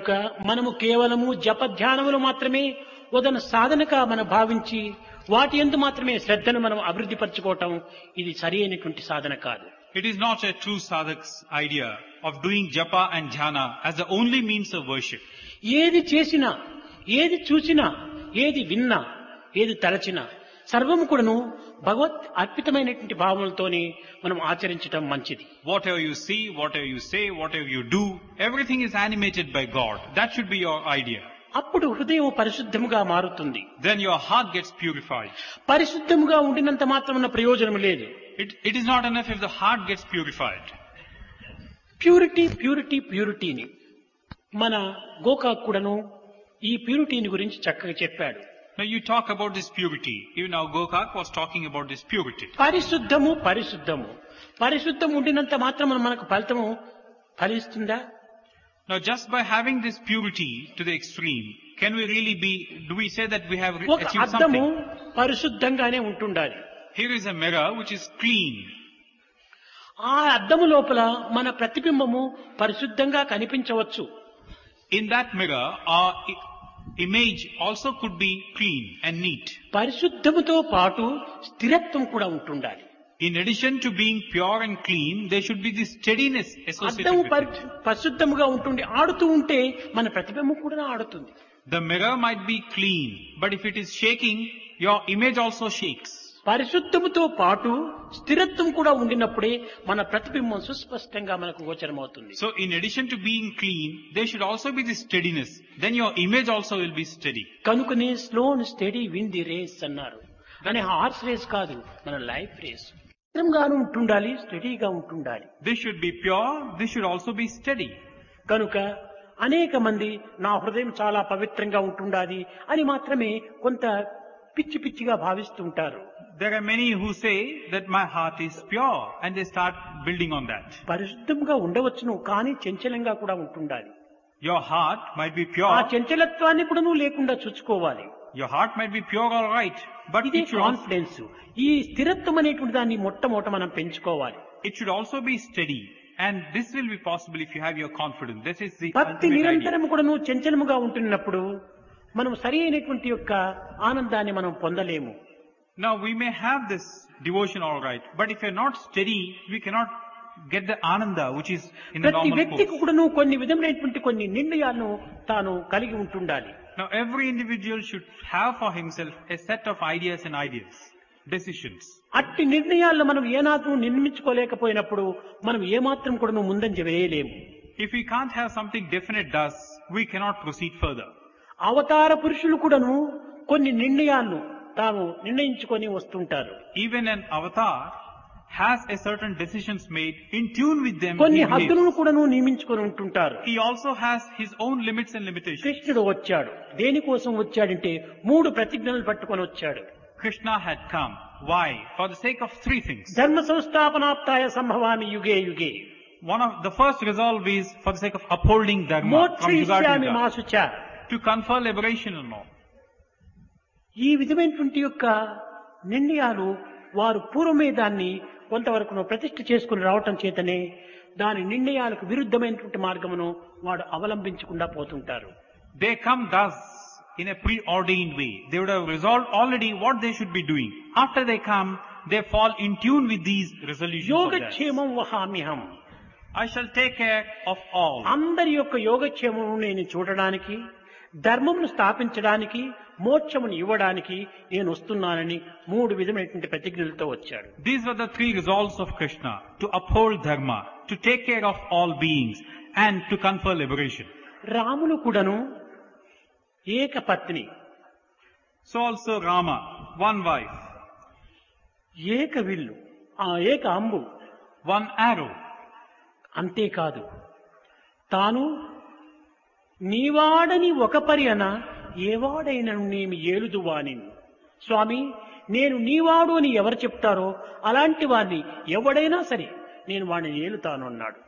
కనుక మనము కేవలము జపధ్యానములు మాత్రమే ఉదన సాధనగా మనం భావించి వాటి యందు మాత్రమే శ్రద్ధను మనం అభివృద్ధి పరచుకోవటం ఇది సరి అయినటువంటి సాధన కాదు. It is not a true sadhak's idea of doing japa and dhyana as the only means of worship. ఏది చేసినా, ఏది చూసినా, ఏది విన్నా, ఏది తలచినా సర్వము కూడాను భగవత్ అర్పితమైనటువంటి భావములతోనే మనం ఆచరించటం మంచిది. Whatever you see, whatever you say, whatever you do, everything is animated by God. That should be your idea. అప్పుడు హృదయం పరిశుద్ధముగా మారుతుంది. Then your heart gets purified. పరిశుద్ధముగా ఉండినంత మాత్రమున ప్రయోజనం లేదు. It is not enough if the heart gets purified. Purity purity ప్యూరిటీని మన గోకాక్ కూడాను ఈ ప్యూరిటీని గురించి చక్కగా చెప్పాడు. Now you talk about this purity. Even our Gokak was talking about this purity. పరిశుద్ధము పరిశుద్ధము పరిశుద్ధం ఉండినంత మాత్రం మనకు ఫలితము ఫలిస్తుందా? Now just by having this purity to the extreme, can we really do we say that we have ఒక achieved అద్దము something? పరిశుద్ధంగానే ఉంటుండాలి. Here is a mirror which is clean. ఆ అద్దము లోపల మన ప్రతిబింబము పరిశుద్ధంగా కనిపించవచ్చు. In that mirror, our image also could be clean and neat. పరిశుద్ధముతో పాటు స్థిరత్వం కూడా ఉంటుండాలి. In addition to being pure and clean, there should be this steadiness associated అద్దము with it. పరిశుద్ధముగా ఉంటుండి ఆడుతూ ఉంటే మన ప్రతిబింబం కూడా ఆడుతుంది. The mirror might be clean, but if it is shaking, your image also shakes. పరిశుద్ధముతో పాటు స్థిరత్వం కూడా ఉండినప్పుడే మన ప్రతిబింబం సుస్పష్టంగా మనకు గోచరమవుతుంది. So in addition to being clean, there should also be this steadiness. Then your image also will be steady. కనుకనే slow and steady win the race అన్నారు. అని హార్స్ రేస్ కాదు, మన లైఫ్ రేస్. స్థిరంగాను ఉంటుండాలి, స్టడీగా ఉంటుండాలి. This should be pure, this should also be steady. కనుక అనేక మంది నా హృదయం చాలా పవిత్రంగా ఉంటుండాలి అని మాత్రమే కొంత పిచ్చి పిచ్చిగా భావిస్తుంటారు. There are many who say that my heart is pure and they start building on that. పరిశుద్ధంగా ఉండవచ్చును, కానీ చంచలంగా కూడా ఉంటుండాలి. Your heart might be ఆ pure. చంచలత్వాన్ని కూడా నువ్వు లేకుండా చూసుకోవాలి. Your heart might be pure, all right, but ఇది it should also, కాన్ఫిడెన్స్. ఈ స్థిరత్వం అనేటువంటి దాన్ని మొట్టమొదట మనం పెంచుకోవాలి. it should also be steady. And this will be possible if you have your confidence. This is the భక్తి ultimate idea. నిరంతరం కూడా నువ్వు చంచలముగా ఉంటున్నప్పుడు మనం సరి అయినటువంటి యొక్క ఆనందాన్ని మనం పొందలేము. Now we may have this devotion, all right, but if you're not steady, we cannot get the ananda which is in the ప్రతి normal వ్యక్తికి course. కూడా నువ్వు కొన్ని విధమైనటువంటి కొన్ని నిర్ణయాలను తాను కలిగి ఉంటుండాలి. Now every individual should have for himself a set of ideas and ideas, decisions. అట్టి నిర్ణయాలను మనం ఏనాడు నిర్మించుకోలేకపోయినప్పుడు మనం ఏమాత్రం కూడా నువ్వు ముందంజ వేయలేము. If we can't have something definite thus, we cannot proceed further. అవతార పురుషులు కూడాను కొన్ని నిర్ణయాలను తాము నిర్ణయించుకొని వస్తుంటారు. Even an avatar has a certain decisions made in tune with them. కొన్ని he behaves. హద్దులను కూడాను నియమించుకొని ఉంటుంటారు. He also has his own limits and limitations. కృష్ణుడు వచ్చాడు, దేనికోసం వచ్చాడంటే 3 ప్రతిజ్ఞలు పట్టుకొని వచ్చాడు. Krishna had come. Why? For the sake of 3 things. ధర్మ సంస్థాపనాప్తాయ సంభవామి యుగే యుగే, One of the first resolve is for the sake of upholding dharma from yuga to మోక్షయిష్యామి yuga, మాసుచ. to confer liberation and all. ఈ విధమైనటువంటి యొక్క నిర్ణయాలు వారు పూర్వమే దాన్ని కొంతవరకు ప్రతిష్ఠ చేసుకుని రావటం చేతనే దాని నిర్ణయాలకు విరుద్ధమైనటువంటి మార్గమును వాడు అవలంబించకుండా పోతుంటారు. They come thus in a preordained way. They would have resolved already what they should be doing. After they come, they fall in tune with these resolutions of theirs. యోగక్షేమం వహామ్యహం. I shall take care of all. అందరి యొక్క యోగక్షేమం నేను చూడడానికి, ధర్మమును స్థాపించడానికి, మోక్షమును ఇవ్వడానికి నేను వస్తున్నానని 3 విధమైనటువంటి ప్రతిజ్ఞలతో వచ్చాడు. These were the 3 resolves of Krishna: to uphold dharma, to take care of all beings, and to confer liberation. Ramulu కూడాను ఏకపత్ని, So also Rama, one wife, ఏక విల్లు, ఆ ఏక అంబు. one arrow. అంతేకాదు, తాను నీవాడని ఒక పర్యన ఏవాడైనను నేమి ఏలుదువాని. స్వామి, నేను నీవాడు అని ఎవరు చెప్తారో అలాంటి వారిని ఎవడైనా సరే నేను వాడిని ఏలుతాను అన్నాడు.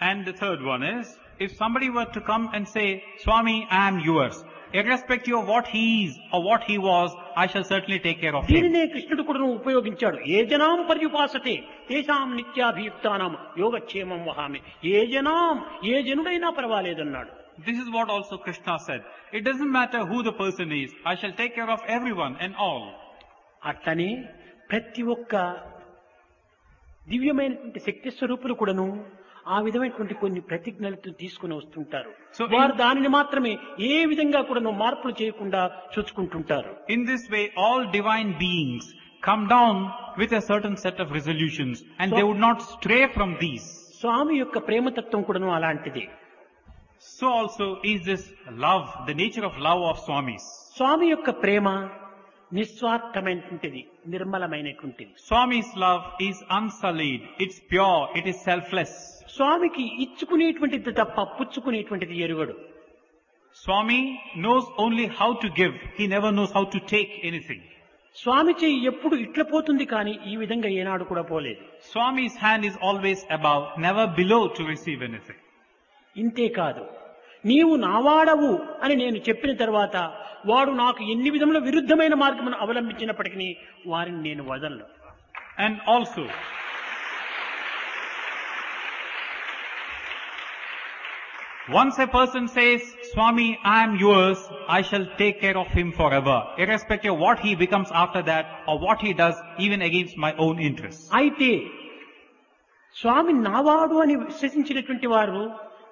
And the third one is, if somebody were to come and say, Swami, I am yours, irrespective of what he is or what he was, I shall certainly take care of him. దీనినే కృష్ణుడు కూడా ఉపయోగించాడు. ఏ జనాం పర్యుపాసతే తేషాం నిత్యాభియుక్తానాం యోగక్షేమం వహామి. ఏ జనాం, ఏ జనుడైనా పర్వాలేదన్నాడు. This is what also Krishna said. It doesn't matter who the person is, I shall take care of everyone and all. అట్లనే ప్రతి ఒక్క దివ్యమైనటువంటి శక్తి స్వరూపులు కూడాను ఆ విధమైనటువంటి కొన్ని ప్రతిజ్ఞలతో తీసుకుని వస్తుంటారు. So వారు దానిని మాత్రమే ఏ విధంగా కూడాను మార్పులు చేయకుండా చూసుకుంటుంటారు. In this way, all divine beings come down with a certain set of resolutions and they would not stray from these. స్వామి యొక్క ప్రేమతత్వం కూడాను అలాంటిది. So also is this love, the nature of love of Swamis. స్వామి యొక్క ప్రేమ నిస్వార్థమైనటువంటిది, నిర్మలమైనటువంటిది. Swami's love is unsullied, it's pure, it is selfless. స్వామికి ఇచ్చుకునేటువంటిది తప్ప పుచ్చుకునేటువంటిది ఎరుగడు. Swami knows only how to give, he never knows how to take anything. స్వామి చెయ్యి ఎప్పుడు ఇట్ల పోతుంది కానీ ఈ విధంగా ఏనాడు కూడా పోలేదు. Swami's hand is always above, never below to receive anything. ఇంతే కాదు, నీవు నావాడవు అని నేను చెప్పిన తర్వాత వాడు నాకు ఎన్ని విధముల విరుద్ధమైన మార్గమును అవలంబించినప్పటికీ వారిని నేను వదలను. And also, once a person says, Swami, I am yours, I shall take care of him forever, irrespective of what he becomes after that or what he does, even against my own interests. అయితే స్వామి నావాడు అని విశ్వసించినటువంటి వారు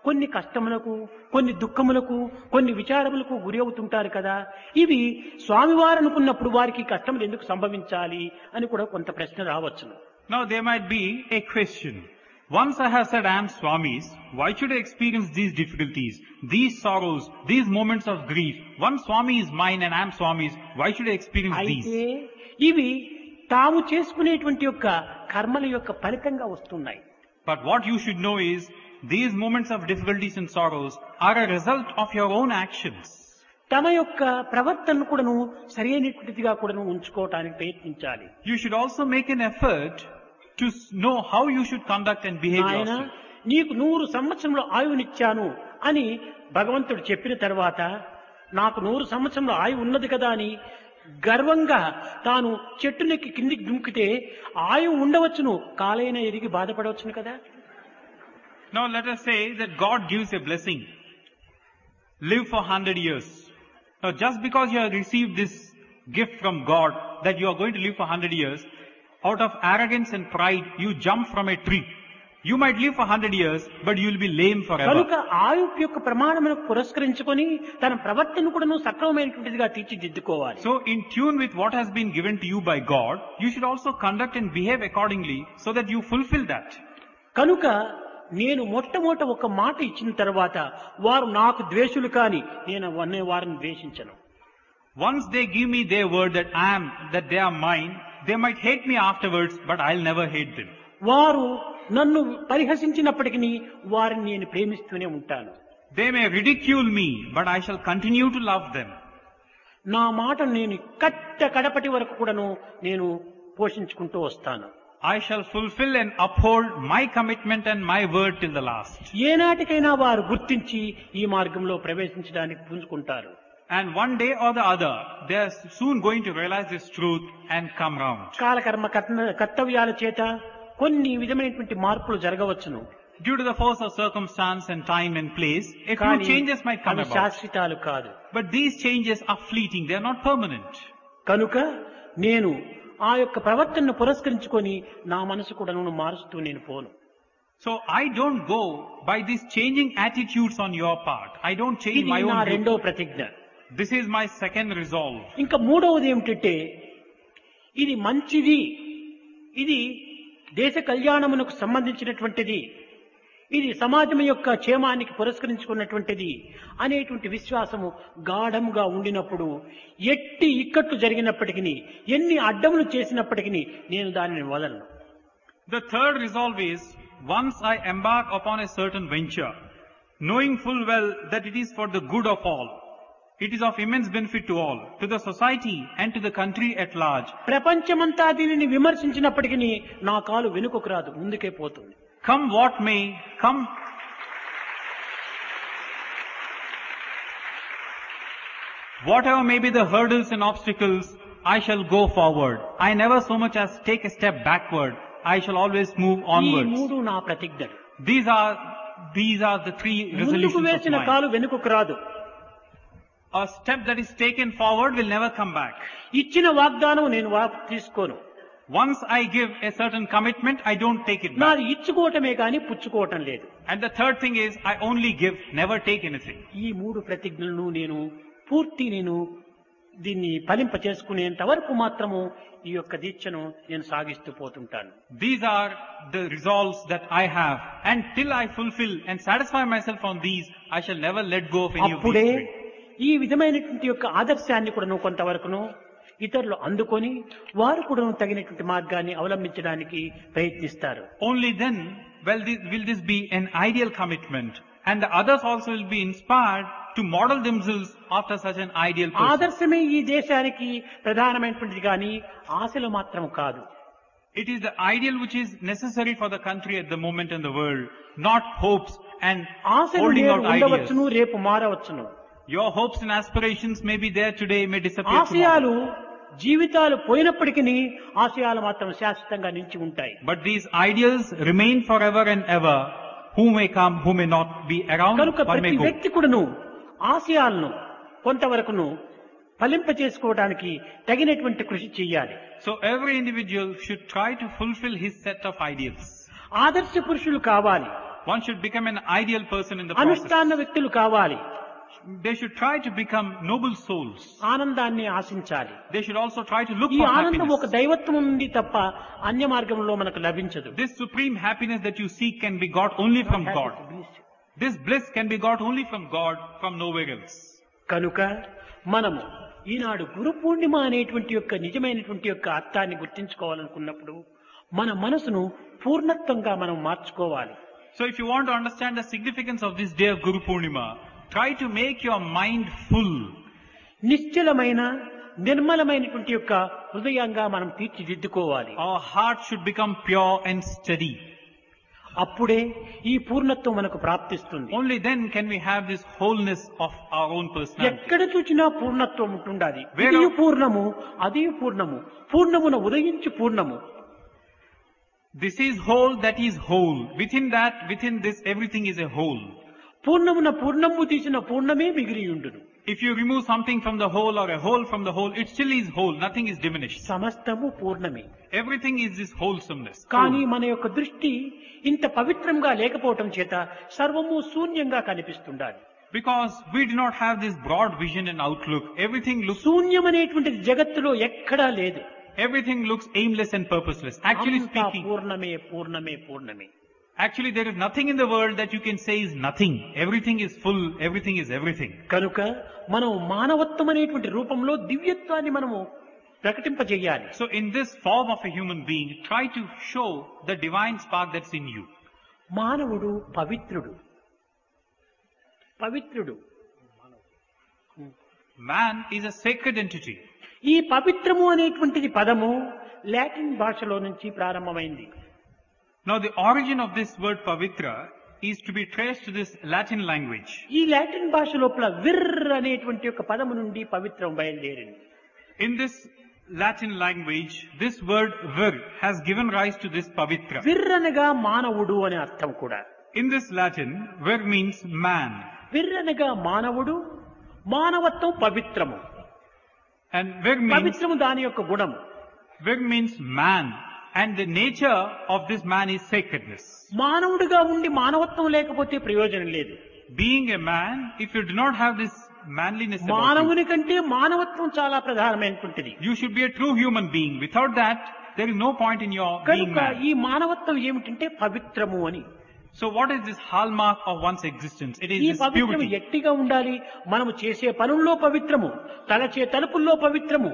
కొన్ని కష్టములకు, కొన్ని దుఃఖములకు, కొన్ని విచారములకు గురి అవుతుంటారు కదా. ఇవి స్వామివారు అనుకున్నప్పుడు వారికి కష్టములు ఎందుకు సంభవించాలి అని కూడా కొంత ప్రశ్న రావచ్చును. Now there might be a question. Once I have said I am Swami's, why should I experience these difficulties, these sorrows, these moments of grief? Once Swami is mine and I am Swami's, why should I experience అయితే these? ఇవి తాము చేసుకునేటువంటి యొక్క కర్మల యొక్క ఫలితంగా వస్తున్నాయి. But what you should know is, these moments of difficulties and sorrows are a result of your own actions. తమ యొక్క ప్రవర్తనను కూడాను సరైనటువంటిదిగా కూడాను ఉంచుకోవటానికి ప్రయత్నించాలి. You should also make an effort to know how you should conduct and behave ఆయన yourself. నీకు 100 సంవత్సరంలో ఆయువునిచ్చాను అని భగవంతుడు చెప్పిన తర్వాత నాకు 100 సంవత్సరంలో ఆయువు ఉన్నది కదా అని గర్వంగా తాను చెట్టునెక్కి కిందికి దుంకితే ఆయువు ఉండవచ్చును, కాలైన ఎరిగి బాధపడవచ్చును కదా. Now let us say that God gives a blessing. Live for 100 years. Now just because you have received this gift from God that you are going to live for 100 years, out of arrogance and pride you jump from a tree. You might live for 100 years, but you will be lame forever. కనుక ఆయు యొక్క ప్రమాణమును పురస్కరించుకొని తన ప్రవర్తన కూడాను సక్రమమైనటువంటిదిగా తీర్చిదిద్దుకోవాలి. So in tune with what has been given to you by God, you should also conduct and behave accordingly so that you fulfill that. కనుక నేను మొట్టమొదట ఒక మాట ఇచ్చిన తర్వాత వారు నాకు ద్వేషులు కాని నేను వారిని ద్వేషించను. Once they give me their word that they are mine, they might hate me afterwards, but I'll never hate them. వారు నన్ను పరిహసించినప్పటికీ వారిని నేను ప్రేమిస్తూనే ఉంటాను. They may ridicule me, but I shall continue to love them. నా మాట నేను కడపటి వరకు కూడాను నేను పోషించుకుంటూ వస్తాను. I shall fulfill and uphold my commitment and my word till the last. ఏనాటికైనా వారు గుర్తించి ఈ మార్గంలో ప్రవేశించడానికి పుంజుకుంటారు. And one day or the other, they are soon going to realize this truth and come round. కాలకర్మ కర్తవ్యాల చేత కొన్ని విధమైనటువంటి మార్పులు జరగవచ్చును. Due to the force of circumstance and time and place, a few కానీ changes might come అవి about. శాశ్వతాలు కాదు. But these changes are fleeting, they are not permanent. కనుక నేను ఆ యొక్క ప్రవర్తనను పురస్కరించుకొని నా మనసు కూడా మారుస్తూ నేను పోను. So I don't go by these changing attitudes on your part. I don't change ఇది my నా own view. రెండో ప్రతిజ్ఞ. This is my second resolve. ఇంకా మూడవది ఏమిటంటే ఇది మంచిది, ఇది దేశ కళ్యాణమునకు సంబంధించినటువంటిది, ఇది సమాజం యొక్క క్షేమానికి పురస్కరించుకున్నటువంటిది అనేటువంటి విశ్వాసము గాఢముగా ఉండినప్పుడు ఎట్టి ఇక్కట్లు జరిగినప్పటికీ ఎన్ని అడ్డములు చేసినప్పటికీ నేను దానిని వదలను. The third resolve is, once I embark upon a certain venture, knowing full well that it is for the good of all, it is of immense benefit to all, to the society and to the country at large. ప్రపంచమంతా దీనిని విమర్శించినప్పటికీ నా కాలు వెనుకకు రాదు, ముందుకే పోతుంది. Come what may, come whatever may be the hurdles and obstacles, I shall go forward. I never so much as take a step backward. I shall always move ఈ onwards. మూడు నా ప్రతిజ్ఞలు. These are these are the three ముందుకు resolutions of వేసిన mine. కాలు వెనుకకు రాదు. A step that is taken forward will never come back. ఇచ్చిన వాగ్దానం నేను తీసుకోను. Once I give a certain commitment, I don't take it back. నాది ఇచ్చుకోవటమే కానీ పుచ్చుకోవటం లేదు. And the third thing is, I only give, never take anything. ఈ 3 ప్రతిజ్ఞలను నేను దీన్ని ఫలింప చేసుకునేంత వరకు మాత్రము ఈ యొక్క దీక్షను నేను సాగిస్తూ పోతుంటాను. These are the resolves that I have. And till I fulfill and satisfy myself on these, I shall never let go of any of అప్పుడే these three. ఈ విధమైనటువంటి యొక్క ఆదర్శాన్ని కూడా కొంతవరకును ఇతరులు అందుకొని వారు కూడా తగినటువంటి మార్గాన్ని అవలంబించడానికి ప్రయత్నిస్తారు. Only then will this be an ideal commitment, and the others also will be inspired to model themselves after such an ideal person. ఆదర్శమే ఈ దేశానికి ప్రధానమైనటువంటిది కానీ ఆశలు మాత్రం కాదు. It is the ideal which is necessary for the country at the moment in the world, not hopes and ఆశలు holding నేడు out ideas. ఉండవచ్చును, రేపు మారవచ్చును. Your hopes and aspirations may be there today, may disappear tomorrow. ఆశయాలు జీవితాలు పోయినప్పటికీ ఆశయాలు మాత్రం శాశ్వతంగా నిలిచి ఉంటాయి. But these ideals remain forever and ever. Who may come, who may not be around, కనుక one may ప్రతి go. వ్యక్తి కూడాను ఆశయాలను కొంతవరకును ఫలింప చేసుకోవడానికి తగినటువంటి కృషి చేయాలి. So every individual should try to fulfill his set of ideals. ఆదర్శ పురుషులు కావాలి, One should become an ideal person in the process. అనుష్ఠాన వ్యక్తులు కావాలి, They should try to become noble souls. ఆనందాన్ని ఆశించాలి. They should also try to look ఈ for ఆనందం ఒక happiness. దైవత్వం నుండి తప్ప అన్య మార్గంలో మనకు లభించదు. This supreme happiness that you seek can be got only from God. This bliss can be got only from God, from nowhere else. కనుక మనము ఈనాడు గురు పూర్ణిమ అనేటువంటి యొక్క నిజమైనటువంటి యొక్క అర్థాన్ని గుర్తించుకోవాలనుకున్నప్పుడు మన మనసును పూర్ణత్వంగా మనం మార్చుకోవాలి. So if you want to understand the significance of this day of Guru Purnima, try to make your mind full. నిశ్చలమైన నిర్మలమైనటువంటి యొక్క హృదయంగా మనం తీర్చిదిద్దుకోవాలి. Our heart should become pure and steady. అప్పుడే ఈ పూర్ణత్వం మనకు ప్రాప్తిస్తుంది. Only then can we have this wholeness of our own personality. ఎక్కడ చూచినా పూర్ణత్వం ఉంటుండాలి. Where- ఇది పూర్ణము, అది పూర్ణము, పూర్ణమున ఉదయించి పూర్ణము. This is whole, that is whole. Within that, within this, everything is a whole. పూర్ణమున పూర్ణము తీసిన పూర్ణమే మిగిలియుండును. If you remove something from the whole or a whole from the whole, it still is whole. Nothing is diminished. సమస్తము పూర్ణమే. Everything is this wholesomeness. కానీ మన యొక్క దృష్టి ఇంత పవిత్రంగా లేకపోవటం చేత సర్వము శూన్యంగా కనిపిస్తుండాలి. Because we do not have this broad vision and outlook. Everything శూన్యమనేటువంటిది జగత్తులో ఎక్కడా లేదు. looks aimless and purposeless. Actually అంతా speaking, పూర్ణమే పూర్ణమే పూర్ణమే. actually there is nothing in the world that you can say is nothing. Everything is full. Everything is everything. కనుక మనం మానవత్వం అనేటువంటి రూపంలో దివ్యత్వాన్ని మనము ప్రకటింపజేయాలి. So in this form of a human being, try to show the divine spark that's in you. మానవుడు పవిత్రుడు. పవిత్రుడు. Man is a sacred entity. ఈ పవిత్రము అనేటువంటిది పదము లాటిన్ భాషలో నుంచి ప్రారంభమైంది. Now the origin of this word pavitra is to be traced to this Latin language. ఈ లాటిన్ భాష లోపల విర్ అనేటువంటి ఒక పదము నుండి పవిత్రం బయలుదేరింది. In this Latin language, this word vir has given rise to this pavitra. విర్ అనగా మానవుడు అనే అర్థం కూడా. In this Latin, vir means man. విర్ అనగా మానవుడు, మానవత్వం పవిత్రము. And vir పవిత్రము దాని యొక్క గుణము. means man. And the nature of this man is sacredness. మానవుడిగా ఉండి మానవత్వం లేకపోతే ప్రయోజనం లేదు. Being a man, if you do not have this manliness about you, మానవుని కంటే మానవత్వం చాలా ప్రధానమైనటువంటిది. you should be a true human being. Without that, there is no point in your being కనుక man. ఈ మానవత్వం ఏమిటంటే పవిత్రము అని. So what is this hallmark of one's existence? It is ఈ this పవిత్రము purity. ఎట్టిగా ఉండాలి? మనము చేసే పనుల్లో పవిత్రము, తలచే తలుపుల్లో పవిత్రము,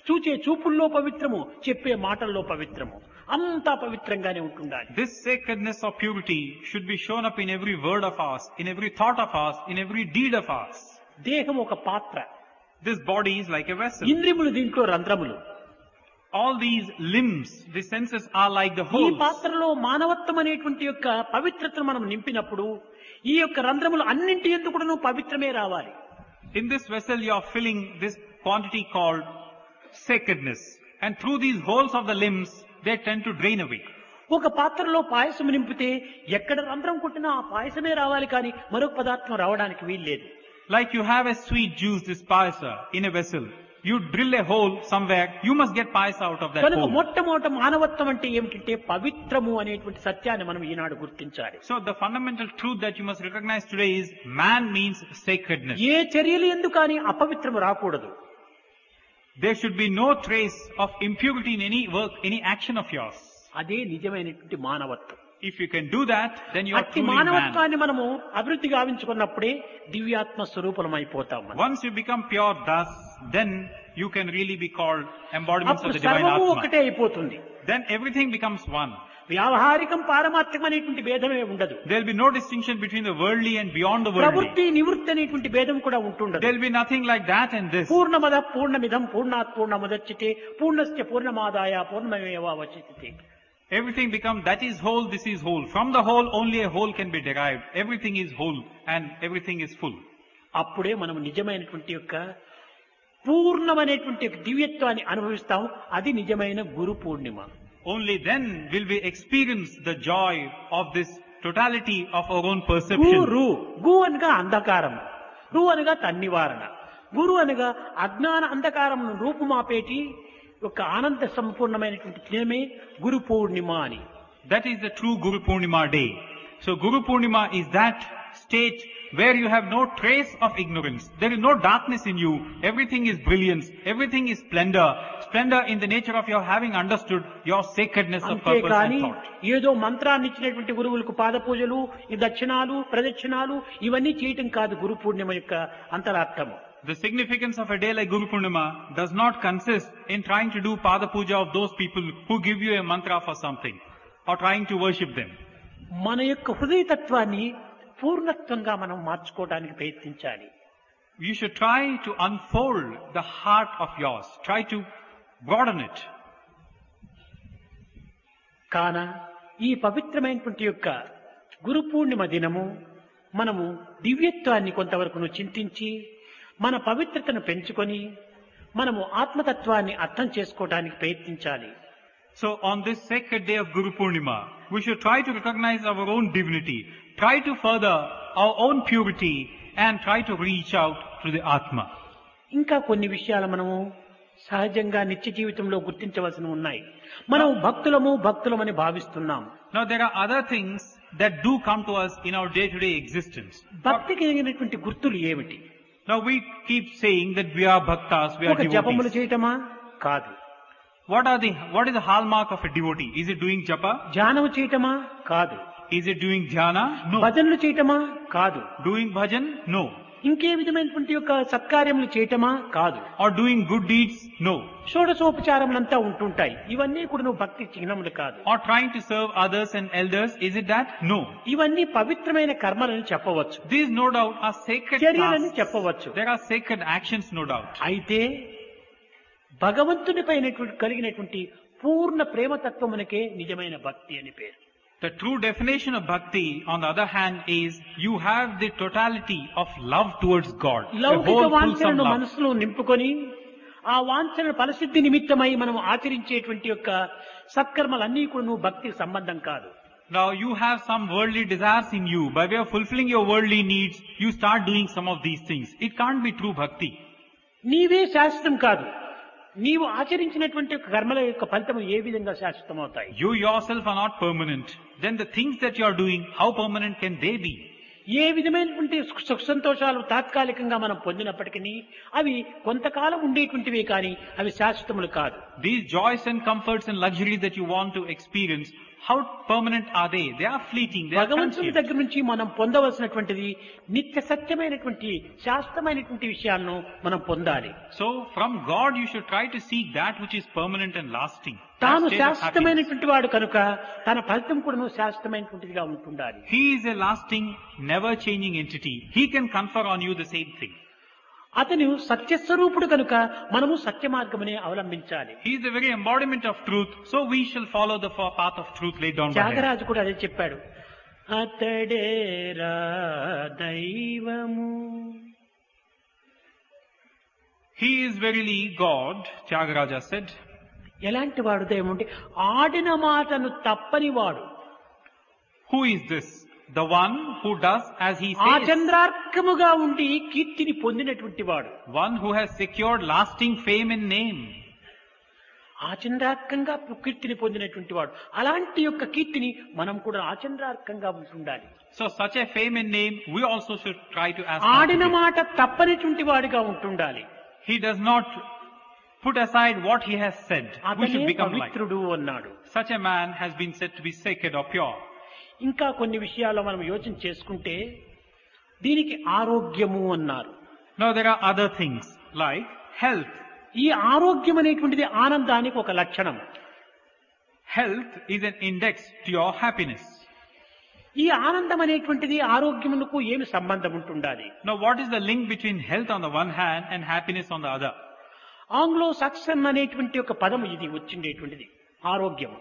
చూచే చూపుల్లో పవిత్రము, చెప్పే మాటల్లో పవిత్రము, అంతా పవిత్రంగానే ఉంటుండాలి. This sacredness of purity should be shown up in every word of ours, in every thought of ours, in every deed of ours. దేహం ఒక పాత్ర, This body is like a vessel. ఇంద్రియములు దీంట్లో రంధ్రములు. All these limbs, the senses are like the ఈ holes. పాత్రలో మానవత్వం అనేటువంటి యొక్క పవిత్రతను మనం నింపినప్పుడు ఈ యొక్క రంధ్రములు అన్నింటి ఎందుకు కూడాను పవిత్రమే రావాలి. In this vessel you are filling this quantity called sacredness. And through these holes of the limbs, they tend to drain away. ఒక పాత్రలో పాయసం నింపితే ఎక్కడ రంధ్రం కొట్టినా ఆ పాయసమే రావాలి కానీ మరొక పదార్థం రావడానికి వీల్లేదు. Like you have a sweet juice, this payasa, in a vessel. You drill a hole somewhere, you must get payasa out of that కనుక hole. మొట్టమొదట మానవత్వం అంటే ఏమిటంటే పవిత్రము అనేటువంటి సత్యాన్ని మనం ఈనాడు గుర్తించాలి. So the fundamental truth that you must recognize today is man means sacredness. ఏ చర్యలు ఎందుకు కానీ అపవిత్రము రాకూడదు. There should be no trace of impurity in any work, any action of yours. అదే నిజమైనటువంటి మానవత్వం. If you can do that, then you are అట్టి truly man. మానవత్వాన్ని మనము అభివృద్ధి గావించుకున్నప్పుడే దివ్యాత్మ స్వరూపం అయిపోతాం మనం. Once you become pure thus, then you can really be called embodiments of అప్పుడు the divine సర్వము Atma. ఒకటే అయిపోతుంది. Then everything becomes one. వ్యావహారికం పారమార్థికం అనేటువంటి భేదమే ఉండదు. There will be no distinction between the worldly and beyond the worldly. ప్రవృత్తి నివృత్తి అనేటువంటి భేదం కూడా ఉంటుండదు. There will be nothing like that and this. పూర్ణమద పూర్ణమిదం పూర్ణాత్ పూర్ణముదచ్యతే పూర్ణస్య పూర్ణమాదాయ పూర్ణమేవావశిష్యతే. Everything becomes, that is whole, this is whole. From the whole, only a whole can be derived. Everything is whole and everything is full. అప్పుడే మనం నిజమైనటువంటి యొక్క పూర్ణమైనటువంటి దివ్యత్వాన్ని అనుభవిస్తాం. అది నిజమైన Guru Purnima. Only then will we experience the joy of this totality of our own perception. గురు గు అనగా అంధకారం, రు అనగా తన్నివారణ, గురు అనగా అజ్ఞాన అంధకారం రూపుమాపేటి ఒక ఆనంద సంపూర్ణమైనటువంటి దినమే గురు పూర్ణిమ అని. That is the true Guru Purnima day. So Guru Purnima is that state where you have no trace of ignorance. There is no darkness in you. Everything is brilliance. Everything is splendor. Splendor in the nature of your having understood your sacredness of purpose అంతేకాని and thought. ఏదో మంత్రాన్ని ఇచ్చినటువంటి గురువులకు పాద పూజలు, ఈ దక్షిణాలు, ప్రదక్షిణాలు ఇవన్నీ చేయటం కాదు గురు పూర్ణిమ యొక్క అంతరార్థము. The significance of a day like Guru Purnima does not consist in trying to do Pada Puja of those people who give you a mantra for something or trying to worship them. మన యొక్క హృదయతత్వాన్ని పూర్ణత్వంగా మనం మార్చుకోవడానికి ప్రయత్నించాలి. You should try to unfold the heart of yours. Try to broaden it. కాన ఈ పవిత్రమైనటువంటి యొక్క గురు పూర్ణిమ దినము మనము దివ్యత్వాన్ని కొంతవరకు చింతించి మన పవిత్రతను పెంచుకొని మనము ఆత్మతత్వాన్ని అర్థం చేసుకోవడానికి ప్రయత్నించాలి. So on this sacred day of Guru Purnima, we should try to recognize our own divinity, try to further our own purity and try to reach out to the Atma. ఇంకా కొన్ని విషయాలు మనము సహజంగా నిత్య జీవితంలో గుర్తించవలసి ఉన్నాయి. మనం భక్తులమని భావిస్తున్నాం. Now there are other things that do come to us in our day-to-day existence. భక్తికి కలిగినటువంటి గుర్తులు ఏమిటి? Now we keep saying that we are bhaktas, we are ఒక జపములు devotees. చేయటమా? కాదు. What is the hallmark of a devotee? Is it doing japa? ధ్యానము చేయటమా? కాదు. Is it doing dhyana? No. భజనలు చేయటమా? కాదు. Doing bhajan? No. ఇంకే విధమైనటువంటి యొక్క సత్కార్యములు చేయటమా? కాదు. Or doing good deeds? No. షోడశోపచారములంతా ఉంటుంటాయి. ఇవన్నీ కూడా నువ్వు భక్తి చిహ్నములు కాదు. Or trying to serve others and elders? Is it that? No. ఇవన్నీ పవిత్రమైన కర్మలని చెప్పవచ్చు. These no doubt are sacred చర్యలని tasks. చెప్పవచ్చు. There are sacred actions no doubt. అయితే భగవంతుని పైన కలిగినటువంటి పూర్ణ ప్రేమతత్వమునకే నిజమైన భక్తి అని పేరు. The true definition of bhakti, on the other hand, is you have the totality of love towards God. A లౌకిక whole wholesome వాంఛనను love. మనసులో నింపుకొని ఆ వాంఛన ఫలసిద్ధి నిమిత్తమై మనం ఆచరించేటువంటి యొక్క సత్కర్మలన్నీ కూడా నువ్వు భక్తికి సంబంధం కాదు. Now you have some worldly desires in you. By way of fulfilling your worldly needs, you start doing some of these things. It can't be true bhakti. నీవే శాశ్వతం కాదు. నీవు ఆచరించినటువంటి కర్మల యొక్క ఫలితం ఏ విధంగా శాశ్వతం అవుతాయి? You yourself are not permanent. Then the things that you are doing, how permanent can they be? ఏ విధమైనటువంటి సుఖ సంతోషాలు తాత్కాలికంగా మనం పొందినప్పటికీ అవి కొంతకాలం ఉండేటువంటివే కానీ అవి శాశ్వతములు కాదు. These joys and comforts and luxuries that you want to experience, how permanent are they? They are fleeting. They are భగవంతుని transient. దగ్గర నుంచి మనం పొందవలసినటువంటిది నిత్య సత్యమైనటువంటి శాశ్వతమైనటువంటి విషయాలను మనం పొందాలి. So from God you should try to seek that which is permanent and lasting. That తాను state of happiness. శాశ్వతమైనటువంటి వాడు కనుక తన ఫలితం కూడా శాశ్వతమైనటువంటిదిగా ఉంటుండాలి. He is a lasting, never changing entity. He can confer on you the same thing. అతను సత్యస్వరూపుడు కనుక మనము సత్య మార్గమునే అవలంబించాలి. He is the very embodiment of truth, so we shall follow the path of truth laid down by him. Tyagaraju కూడా అదే చెప్పాడు. అతడేరా దైవము. He is verily God, Tyagaraja said. ఎలాంటి వాడు దైవం అంటే ఆడిన మాటను తప్పని వాడు. Who is this? The one who does as he says. ఆచంద్రార్కముగా ఉండి కీర్తిని పొందినటువంటి వాడు. One who has secured lasting fame and name. ఆచంద్రార్కంగా కీర్తిని పొందినటువంటి వాడు. అలాంటి యొక్క కీర్తిని మనం కూడా ఆచంద్రార్కంగా ఉండాలి. So such a fame and name we also should try to ask. ఆడిన మాట తప్పనిటువంటి వాడిగా ఉంటుండాలి. He does not put aside what he has said. We అతనే should become like. పవిత్రుడు అన్నాడు. Such a man has been said to be sacred or pure. ఇంకా కొన్ని విషయాల్లో మనం యోచన చేసుకుంటే దీనికి ఆరోగ్యము అన్నారు. Now there are other things like health. ఈ ఆరోగ్యం అనేటువంటిది ఆనందానికి ఒక లక్షణం. Health is an index to your happiness. ఈ ఆనందం అనేటువంటిది ఆరోగ్యమునకు ఏమి సంబంధం ఉంటుండాలి? Now what is the link between health on the one hand and happiness on the other? Anglo Saxon అనేటువంటి ఒక పదం ఇది వచ్చిండేటువంటిది ఆరోగ్యం.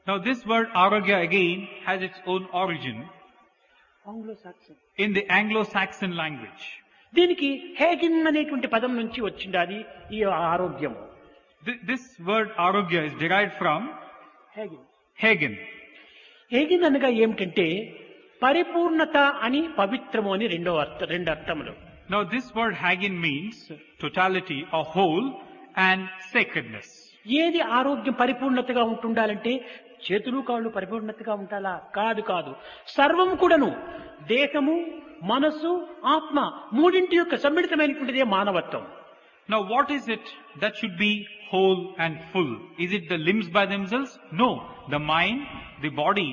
Now this word arogya again has its own origin Anglo Saxon in the Anglo-Saxon language. దీనికి హేగిన్ అనేటువంటి పదం నుంచి వచ్చిండాది ఈ ఆరోగ్యము. This word arogya is derived from హేగిన్. Hagen. హేగిన్ అనగా ఏమిటంటే పరిపూర్ణత అని పవిత్రము అని రెండు అర్థములు. Now this word Hagen means totality or whole and sacredness. ఏది ఆరోగ్యం పరిపూర్ణతగా ఉంటుండాలంటే చేతులు కాళ్ళు పరిపూర్ణతగా ఉండాలా? కాదు కాదు. సర్వం కూడాను దేహము మనసు ఆత్మ మూడింటి యొక్క సమ్మిళితమైనటువంటిదే మానవత్వం. Now what is it that should be whole and full? Is it the limbs by themselves? No. The mind, the body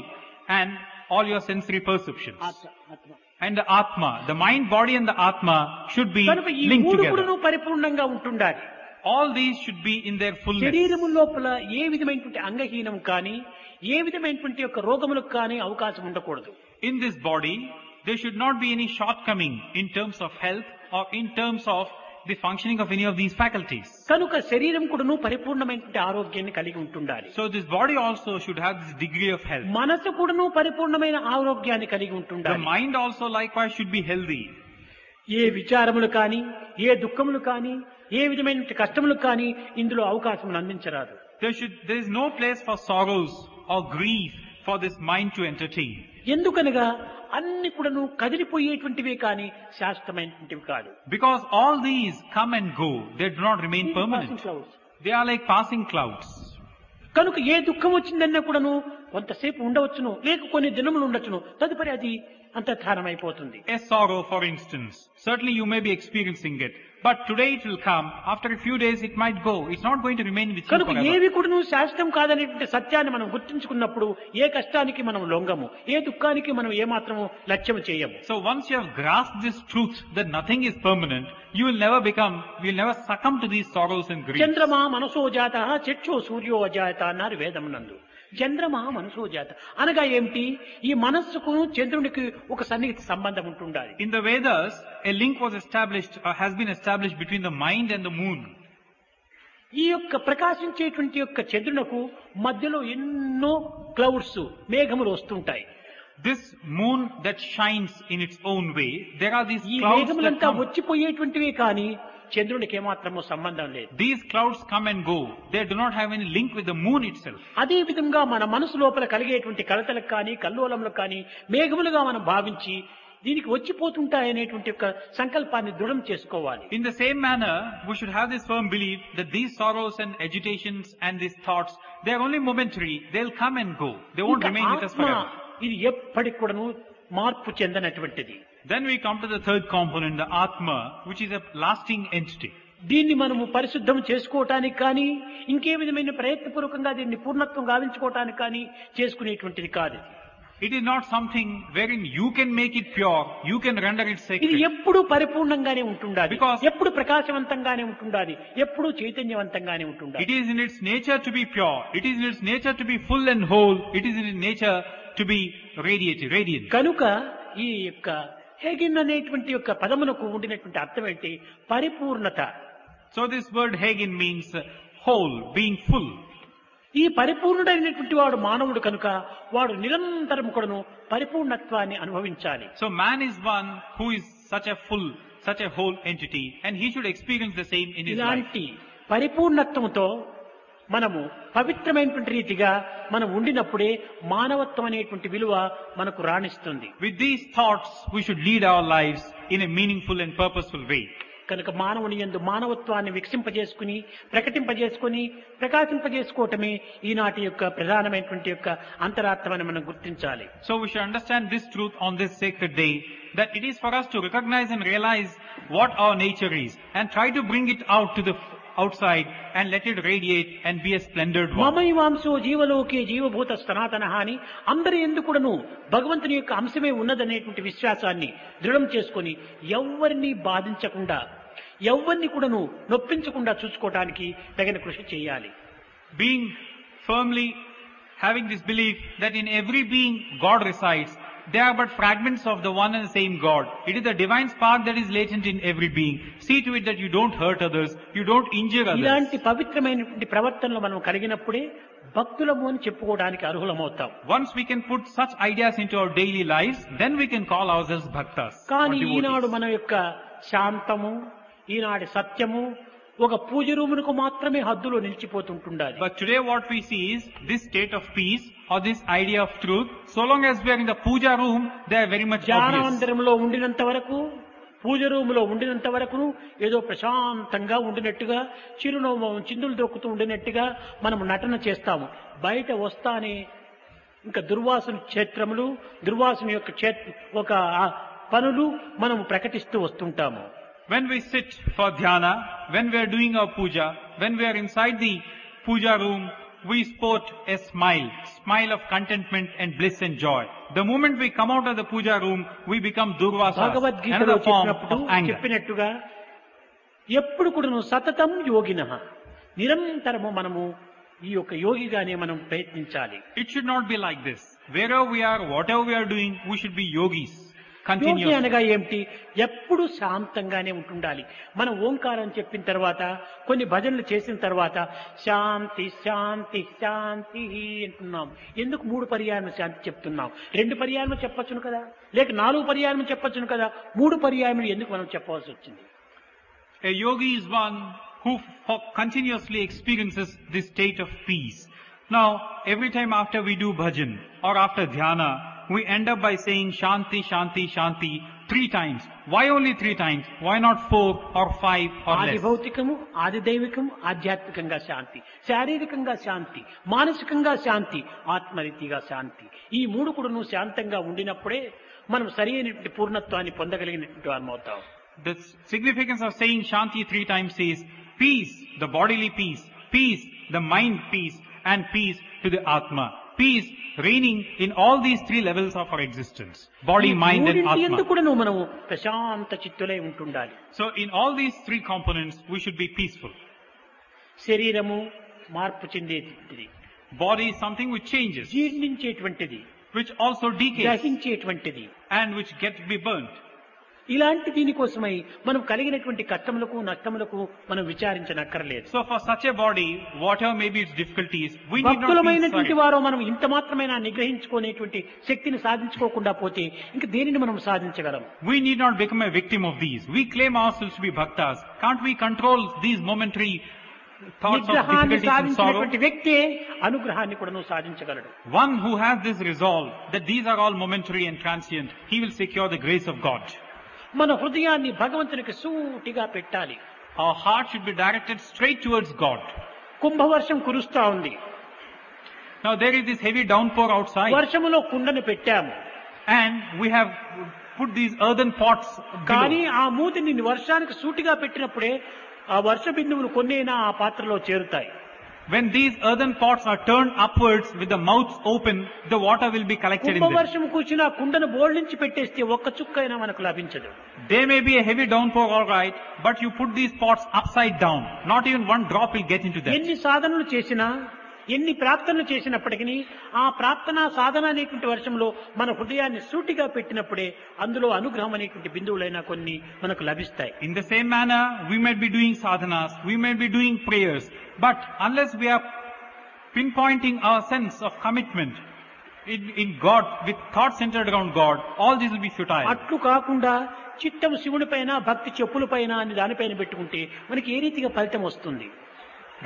and all your sensory perceptions. ఆత్మ And the Atma. The mind, body and the Atma should be కనుక ఈ linked మూడు together. కూడాను పరిపూర్ణంగా ఉంటుండాలి. All these should be in their fullness. శరీరము లోపల ఏ విధమైనటువంటి అంగహీనం కానీ ఏ విధమైనటువంటి యొక్క రోగములకు కానీ అవకాశం ఉండకూడదు. In this body, there should not be any shortcoming in terms of health or in terms of the functioning of any of these faculties. కనుక శరీరం కూడాను పరిపూర్ణమైనటువంటి ఆరోగ్యాన్ని కలిగి ఉంటుండాలి. So this body also should have this degree of health. మనసు కూడాను పరిపూర్ణమైన ఆరోగ్యాన్ని కలిగి The ఉంటుండాలి. mind also likewise should be healthy. ఏ విచారములు కానీ ఏ దుఃఖములు కానీ ఏ విధమైన కష్టములు కానీ ఇందులో అవకాశం అందించరాదు. There is no place for sorrows or grief for this mind to entertain. ఎందుకనగా అన్ని కూడాను కదిలిపోయేటువంటివే కానీ శాశ్వతమైనటువంటివి కాదు. Because all these come and go, they do not remain permanent. They are like passing clouds. కనుక ఏ దుఃఖం వచ్చిందన్నా కూడాను కొంతసేపు ఉండవచ్చును, లేక కొన్ని దినములు ఉండొచ్చును, తదుపరి అది అంతర్ధానం అయిపోతుంది. A sorrow, for instance, certainly you may be experiencing it, but today it will come. After a few days, it might go. It's not going to remain with you కనుక forever. ఏవి కూడాను శాశ్వతం కాదనేటువంటి సత్యాన్ని మనం గుర్తించుకున్నప్పుడు ఏ కష్టానికి మనం లొంగము, ఏ దుఃఖానికి మనం ఏమాత్రము లక్ష్యం చేయము. So once you have grasped this truth that nothing is permanent, you will never succumb to these sorrows and griefs. చంద్రమా మనసో జాత చక్షో సూర్యో అజాయత అన్నారు వేదమునందు. చంద్రమా మనసో జాత అనగా ఏమిటి? ఈ మనస్సుకు చంద్రునికి ఒక సన్నిహిత సంబంధం ఉంటుండాలి. In the Vedas, a link was established or has been established between the mind and the moon. ఈ యొక్క ప్రకాశించేటువంటి యొక్క చంద్రునకు మధ్యలో ఎన్నో క్లౌడ్స్ మేఘములు వస్తుంటాయి. This moon that shines in its own way, there are these ఈ clouds that మేఘములంతా come. వచ్చిపోయేటువంటివే కానీ చంద్రునికి ఏమాత్రము సంబంధం లేదు. These clouds come and go. They do not have any link with the moon itself. అదే విధంగా మన మనసు లోపల కలిగేటువంటి కలతలకు కానీ కల్లోలములకు కానీ మేఘములుగా మనం భావించి దీనికి వచ్చిపోతుంటాయనేటువంటి యొక్క సంకల్పాన్ని దృఢం చేసుకోవాలి. In the same manner, we should have this firm belief that these sorrows and agitations and these thoughts, they are only momentary. They'll come and go. They won't ఇంకా remain with us ఆత్మ forever. ఇది ఎప్పటికి కూడాను మార్పు చెందనటువంటిది. Then we come to the third component, the Atma, which is a lasting entity. దీన్ని మనము పరిశుద్ధం చేసుకోవటానికి కానీ ఇంకే విధమైన ప్రయత్నపూర్వకంగా దీన్ని పూర్ణత్వం గావించుకోవటానికి కానీ చేసుకునేటువంటిది కాదు. It is not something wherein you can make it pure, you can render it ఇది sacred. ఎప్పుడు పరిపూర్ణంగానే ఉంటుండాలి, Because- ఎప్పుడు ప్రకాశవంతంగానే ఉంటుండాలి, ఎప్పుడు చైతన్యవంతంగానే ఉంటుండాలి. It is in its nature to be pure. It is in its nature to be full and whole. It is in its nature to be radiant. కనుక ఈ యొక్క హేగిన్ అనేటువంటి యొక్క పదమునకు ఉండినటువంటి అర్థం ఏంటి? పరిపూర్ణత. So this word Hagen means whole, being full. ఈ పరిపూర్ణుడైనటువంటి వాడు మానవుడు కనుక వాడు నిరంతరం కూడాను పరిపూర్ణత్వాన్ని అనుభవించాలి. So man is one who is such a whole entity, and he should experience the same in his life. ఇలాంటి పరిపూర్ణత్వంతో మనము పవిత్రమైనటువంటి రీతిగా మనం ఉండినప్పుడే మానవత్వం అనేటువంటి విలువ మనకు రాణిస్తుంది. With these thoughts, we should lead our lives in a meaningful and purposeful way. కనుక మానవుని యందు మానవత్వాన్ని వికసింపజేసుకుని ప్రకటింపజేసుకుని ప్రకాశింపజేసుకోవటమే ఈనాటి యొక్క ప్రధానమైనటువంటి యొక్క అంతరార్థమని మనం గుర్తించాలి. So we should understand this truth on this sacred day, that it is for us to recognize and realize what our nature is and try to bring it out to the outside and let it radiate and be a splendid one. మమైవాంశో జీవలోకే జీవభూత సనాతన అని అందరి యందు కూడాను భగవంతుని యొక్క అంశమే ఉన్నదనేటువంటి విశ్వాసాన్ని దృఢం చేసుకొని ఎవ్వరిని బాధించకుండా ఎవ్వరిని కూడాను నొప్పించకుండా చూసుకోవడానికి తగిన కృషి చేయాలి. Being firmly having this belief that in every being God resides, they are but fragments of the one and the same God. It is the divine spark that is latent in every being. See to it that you don't hurt others, you don't injure others. ఇలాంటి పవిత్రమైనటువంటి ప్రవర్తనలు మనం కలిగినప్పుడే భక్తులము అని చెప్పుకోవడానికి అర్హులమవుతాం. Once we can put such ideas into our daily lives, then we can call ourselves bhaktas. కానీ or Eenadu devotees. మన యొక్క శాంతము, ఈనాటి సత్యము ఒక పూజ రూమునకు మాత్రమే హద్దులో నిలిచిపోతుంటుండాలి. But today what we see is this state of peace or this idea of truth, so long as we are in the puja room, they are very much obvious. ధ్యానమందిరంలో ఉండినంత వరకు, పూజ రూములో ఉండినంత వరకు ఏదో ప్రశాంతంగా ఉండినట్టుగా, చిరునవ్వు చిందులు దొక్కుతూ ఉండినట్టుగా మనం నటన చేస్తాము. బయట వస్తానే ఇంకా దుర్వాసన క్షేత్రములు, దుర్వాసన యొక్క ఒక పనులు మనం ప్రకటిస్తూ వస్తుంటాము. When we sit for dhyana, when we are doing our puja, when we are inside the puja room, we sport a smile of contentment and bliss and joy. The moment we come out of the puja room, we become durvasas, భగవద్గీతలో another form చెప్పినప్పుడు of anger. చెప్పినట్టుగా ఎప్పుడు కూడాను సతతం యోగినః, నిరంతరము మనము ఈ యొక్క యోగిగానే మనం ప్రయత్నించాలి. It should not be like this. Wherever we are, whatever we are doing, we should be yogis. Yogi Continuously. అనగా ఏమిటి? ఎప్పుడు శాంతంగానే ఉంటుండాలి. మనం ఓంకారం చెప్పిన తర్వాత, కొన్ని భజనలు చేసిన తర్వాత శాంతి శాంతి శాంతి అంటున్నాం. ఎందుకు 3 పర్యాయములు శాంతి చెప్తున్నాం? 2 పర్యాయములు చెప్పొచ్చును కదా, లేక 4 పర్యాయములు చెప్పొచ్చును కదా, 3 పర్యాయములు ఎందుకు మనం చెప్పవలసి వచ్చింది? A yogi is one who continuously experiences this state of peace. Now, every time after we do bhajan or after dhyana, we end up by saying Shanti, Shanti, Shanti 3 times. Why only 3 times? Why not 4 or 5 or ఆది less? భౌతికము, ఆది దైవికము, ఆధ్యాత్మికంగా శాంతి, శారీరకంగా శాంతి, మానసికంగా శాంతి, ఆత్మరీతిగా శాంతి. ఈ 3 కూడాను శాంతంగా ఉండినప్పుడే మనం సరైన పూర్ణత్వాన్ని పొందగలిగినటువంటి వారమవుతాం. The significance of saying Shanti 3 times is peace, the bodily peace, peace, the mind peace, and peace to the Atma. Peace reigning in all these 3 levels of our existence. Body, mind and ఎందుకు Atma. కూడాను మనము ప్రశాంత చిత్తులై ఉంటుండాలి. So in all these 3 components, we should be peaceful. శరీరము మార్పు చెందేటువంటిది, Body is something which changes, జీర్ణించేటువంటిది, which also decays, గ్రహించేటువంటిది. and which get to be burnt. ఇలాంటి దీనికోసమై మనం కలిగినటువంటి కష్టములకు నష్టములకు మనం విచారించనక్కర్లేదు. So for such a body, whatever may be its difficulties, we need not be భక్తులమైనటువంటి sorry. వారు మనం ఇంత మాత్రమైన నిగ్రహించుకునేటువంటి శక్తిని సాధించుకోకుండా పోతే ఇంక దేనిని మనం సాధించగలం? We need not become a victim of these. We claim ourselves to be bhaktas. Can't we control these momentary thoughts of నిగ్రహాన్ని difficulties and sorrow? సాధించినటువంటి వ్యక్తే అనుగ్రహాన్ని కూడా సాధించగలడు. One who has this resolve that these are all momentary and transient, he will secure the grace of God. మన హృదయాన్ని భగవంతునికి సూటిగా పెట్టాలి. Our heart should be directed straight towards God. కుంభవర్షం కురుస్తా ఉంది. Now there is this heavy downpour outside, వర్షములో కుండను పెట్టాము, and we have put these earthen pots కానీ below. ఆ మూతిని వర్షానికి సూటిగా పెట్టినప్పుడే ఆ వర్ష బిందువులు కొన్నైనా ఆ పాత్రలో చేరుతాయి. When these earthen pots are turned upwards with the mouths open, the water will be collected in them. కుంభవర్షం కూర్చుని ఆ కుండను బోర్లించి పెట్టేస్తే ఒక్క చుక్కైనా మనకు లభించదు. There may be a heavy downpour, all right, but you put these pots upside down. Not even one drop will get into them. ఎన్ని సాధనలు చేసినా, ఎన్ని ప్రార్థనలు చేసినప్పటికీ ఆ ప్రార్థన సాధన అనేటువంటి వర్షంలో మన హృదయాన్ని సూటిగా పెట్టినప్పుడే అందులో అనుగ్రహం అనేటువంటి బిందువులైనా కొన్ని మనకు లభిస్తాయి. In the same manner, we might be doing sadhanas, we might be doing prayers, but unless we are pinpointing our sense of commitment in God, with thoughts centered around God, all this will be futile. అట్లు కాకుండా చిత్తం శివుని పైన, భక్తి చెప్పుల పైన అని దానిపైన పెట్టుకుంటే మనకి ఏ రీతిగా ఫలితం వస్తుంది?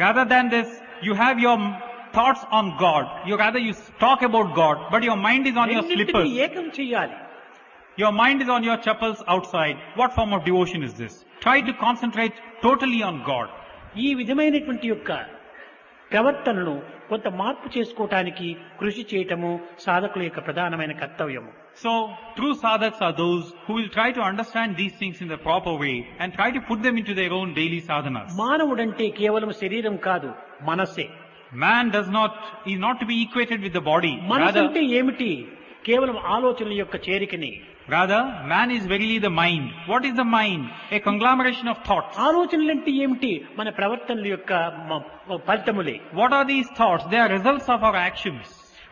Rather than this, you have your thoughts on God. You talk about God, but your mind is on your రెండింటినీ slippers. ఏకం చేయాలి. Your mind is on your chappals outside. What form of devotion is this? Try to concentrate totally on God. ఈ విధమైనటువంటి యొక్క ప్రవర్తనను కొంత మార్పు చేసుకోవటానికి కృషి చేయటము సాధకుల యొక్క ప్రధానమైన కర్తవ్యము. So, true sadhaks are those who will try to understand these things in the proper way and try to put them into their own daily sadhanas. మానవుడంటే కేవలం శరీరం కాదు, మనస్సే. Man is not to be equated with the body. మనసు అంటే ఏమిటి? కేవలం ఆలోచనల యొక్క చేరికని. Rather, man is verily the mind. What is the mind? A conglomeration of thoughts. ఆలోచనలంటే ఏమిటి? మన ప్రవర్తనల యొక్క ఫలితములే. What are these thoughts? They are results of our actions.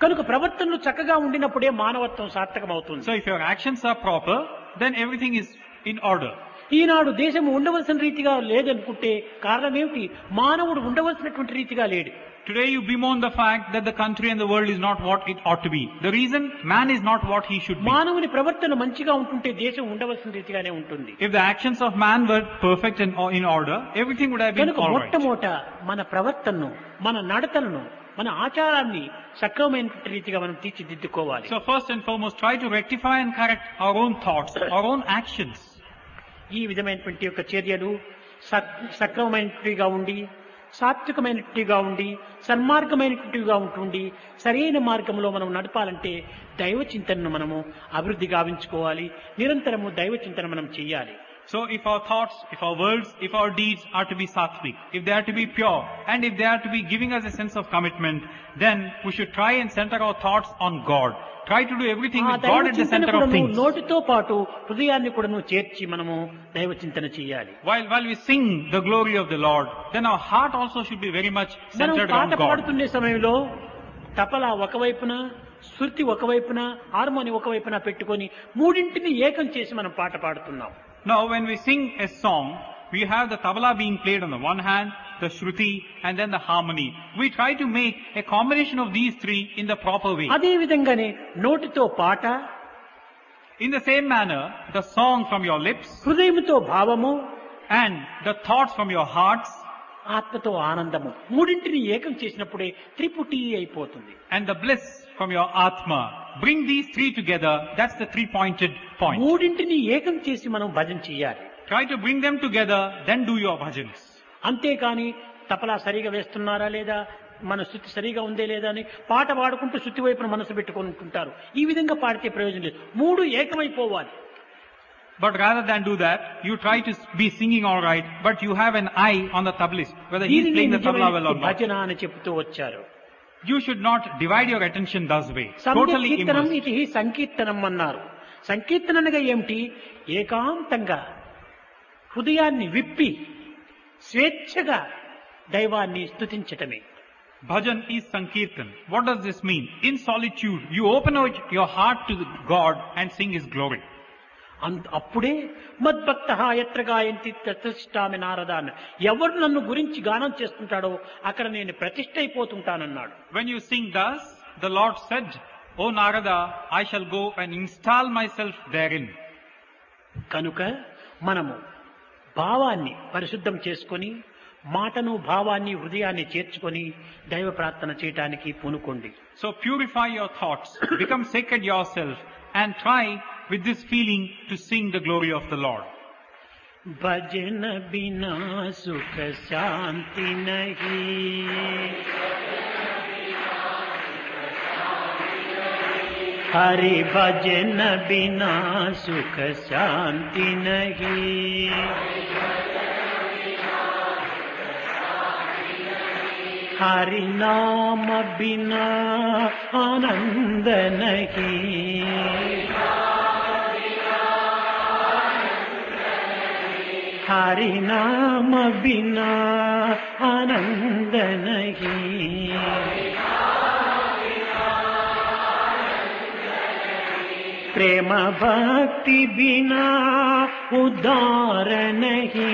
కనుక ప్రవర్తనలు చక్కగా ఉండినప్పుడే మానవత్వం సార్థకమవుతుంది. So if your actions are proper, then everything is in order. ఈనాడు దేశం ఉండవలసిన రీతిగా లేదనుకుంటే కారణం ఏమిటి? మానవుడు ఉండవలసినటువంటి రీతిగా లేడు. Today you bemoan the fact that the country and the world is not what it ought to be. The reason, man is not what he should be. మానవుని ప్రవర్తన మంచిగా ఉంటుంటే దేశం ఉండవలసిన రీతిగానే ఉంటుంది. If the actions of man were perfect and in order, everything would have been కనుక all right. మొట్టమొదట మన ప్రవర్తనను, మన నడతలను, మన ఆచారాన్ని సక్రమమైన రీతిగా మనం తీర్చిదిద్దుకోవాలి. So first and foremost, try to rectify and correct our own thoughts, our own actions. ఈ విధమైనటువంటి యొక్క చర్యలు సక్రమమైనట్టుగా ఉండి, సాత్వికమైనట్టుగా ఉండి, సన్మార్గమైనట్టుగా ఉంటుండి, సరైన మార్గంలో మనం నడపాలంటే దైవ చింతనను మనము అభివృద్ధి గావించుకోవాలి. నిరంతరము దైవ చింతన మనం చెయ్యాలి. So if our thoughts, if our words, if our deeds are to be sattvic, if they are to be pure, and if they are to be giving us a sense of commitment, then we should try and center our thoughts on God. Try to do everything with God at the center of things. నోటితో పాటు హృదయాన్ని కూడా చేర్చి మనము దైవ చింతన చేయాలి. While we sing the glory of the Lord, then our heart also should be very much centered on పాట God. పాడుతున్న సమయంలో తపలా ఒకవైపున, శృతి ఒకవైపున, హార్మోని ఒకవైపున పెట్టుకొని మూడింటిని ఏకం చేసి మనం పాట పాడుతున్నాం. Now when we sing a song, we have the tabla being played on the one hand, the shruti, and then the harmony. We try to make a combination of these three in the proper way. అదే విధంగానే నోటితో పాట, In the same manner, the song from your lips హృదయముతో భావము, and the thoughts from your hearts ఆత్మతో ఆనందము, మూడింటిని ఏకం చేసినప్పుడే త్రిపుటి అయిపోతుంది. and the bliss from your atma. Bring these three together. That's the three-pointed point. మూడింటిని ఏకం చేసి మనం భజన చేయాలి. Try to bring them together, then do your bhajans. అంతేకాని తపలా సరిగా వేస్తున్నారా లేదా, మన శృతి సరిగా ఉందే లేదా అని పాట పాడుకుంటూ శృతి వైపున మనసు పెట్టుకొని ఉంటుంటారు. ఈ విధంగా పాడితే ప్రయోజనం లేదు. మూడు ఏకమైపోవాలి. But rather than do that, you try to be singing all right, but you have an eye on the tablist, whether he is playing the tabla well or not. భజన అని చెప్తూ వచ్చారు. You should not divide your attention thus way. Totally సంకీర్తనం immersed. ఇది సంకీర్తనం అన్నారు. సంకీర్తన అనగా ఏమిటి? ఏకాంతంగా హృదయాన్ని విప్పి స్వేచ్ఛగా దైవాన్ని స్తుతించటమే. Bhajan is Sankirtan. What does this mean? In solitude, you open out your heart to God and sing His glory. అప్పుడే మద్భక్త ఎత్ర గాయంతి ప్రతిష్టామి నారద అన్న. ఎవరు నన్ను గురించి గానం చేస్తుంటాడో అక్కడ నేను ప్రతిష్ఠ అయిపోతుంటానన్నాడు. When you sing thus, the Lord said, O Narada, I shall go and install myself therein. కనుక మనము భావాన్ని పరిశుద్ధం చేసుకొని, మాటను భావాన్ని హృదయాన్ని చేర్చుకొని దైవ ప్రార్థన చేయటానికి పూనుకోండి. So purify your thoughts, become sacred yourself, and try with this feeling to sing the glory of the Lord. భజన బినా సుఖ శాంతి నహీ, హరి భజన బినా సుఖ శాంతి నహీ, హరి నామ బినా ఆనంద నహీ, हरि नाम बिना आनंद नहीं, प्रेम भक्ति बिना उद्धार नहीं,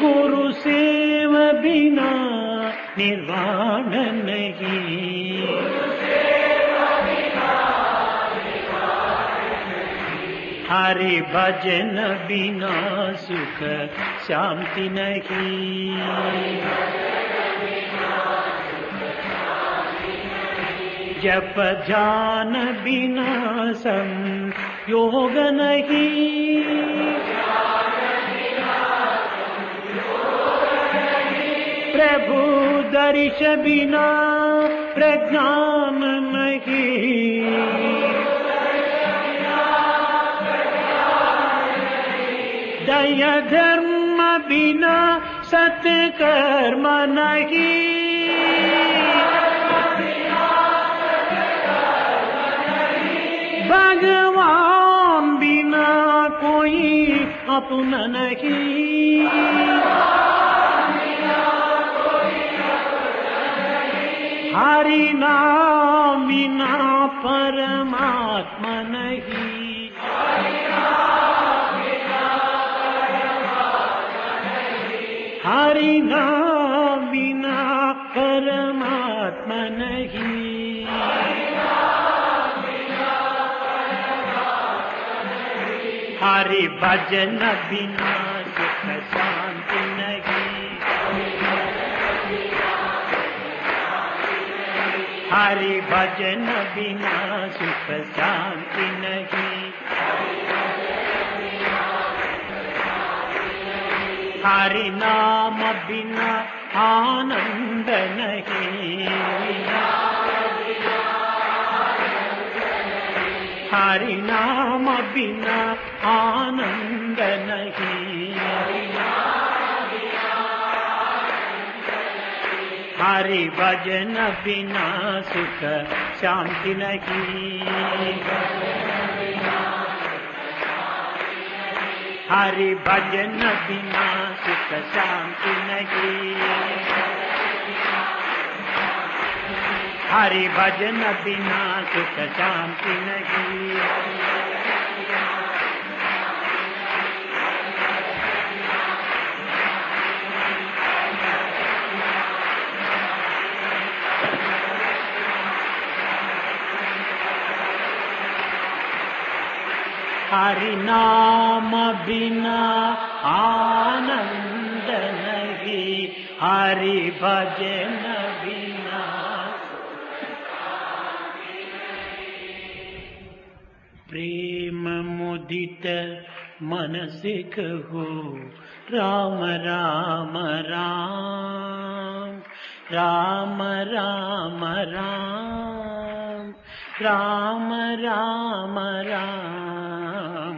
गुरु सेव बिना निर्वाण नहीं, हरि भजन बिना सुख शांति नहीं, जप ध्यान बिना संयोग नहीं, प्रभु दर्श बिना प्रज्ञान नहीं, दया धर्म बिना सत्कर्म नहीं, भगवान बिना कोई अपना नहीं, हरि नाम बिना परमात्मा नहीं, हरि नाम बिना परमात्मा नहीं, हरि भजन बिना सुख शांति नहीं, हरि भजन बिना सुख शांति नहीं, हरि नाम बिना आनंद नहीं, हरि नाम बिना आनंद नहीं, हरि भजन बिना सुख शांति नहीं, हरि भजन बिना सुख शांति नहीं, हरि भजन बिना सुख शांति नहीं, हरि नाम बिना आनंद नहीं, हरि भजन बिना, प्रेम मुदित मन से कहो राम राम राम, राम राम राम, राम राम राम,